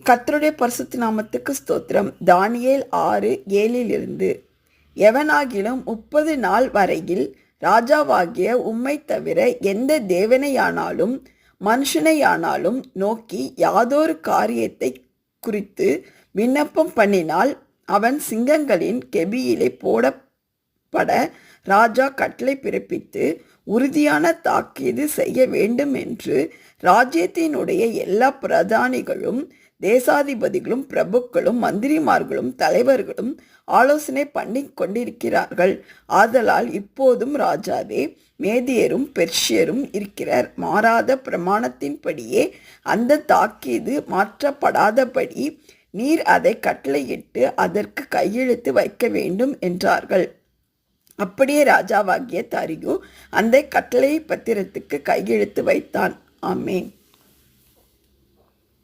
கர்த்தருடைய பரிசுத்த நாமத்துக்கு ஸ்தோத்திரம். தானியேல் 6:7 எவனாகிலும் 30 நாள் வரையில் ராஜாவாகிய உம்மை தவிர எந்த தேவனையானாலும் மனுஷனையானாலும் நோக்கி யாதொரு காரியத்தை குறித்து விண்ணப்பம் பண்ணினால் அவன் சிங்கங்களின் கெபியிலே போடப்பட ராஜா கட்டளை பிறப்பித்து உறுதியான தாக்கீது செய்ய வேண்டும் என்று ராஜ்யத்தினுடைய எல்லா பிரதானிகளும் தேசாதிபதிகளும் பிரபுக்களும் மந்திரிமார்களும் தலைவர்களும் ஆலோசனை பண்ணி கொண்டிருக்கிறார்கள். ஆதலால் இப்போதும் ராஜாவே, மேதியரும் பெர்ஷியரும் இருக்கிறார். மாறாத பிரமாணத்தின்படியே அந்த தாக்கீது மாற்றப்படாதபடி நீர் அதை கட்டளையிட்டு அதற்கு கையெழுத்து வைக்க வேண்டும் என்றார்கள். அப்படியே ராஜாவாகிய தாரியு அந்த கட்டளை பத்திரத்துக்கு கையெழுத்து வைத்தான். ஆமென்.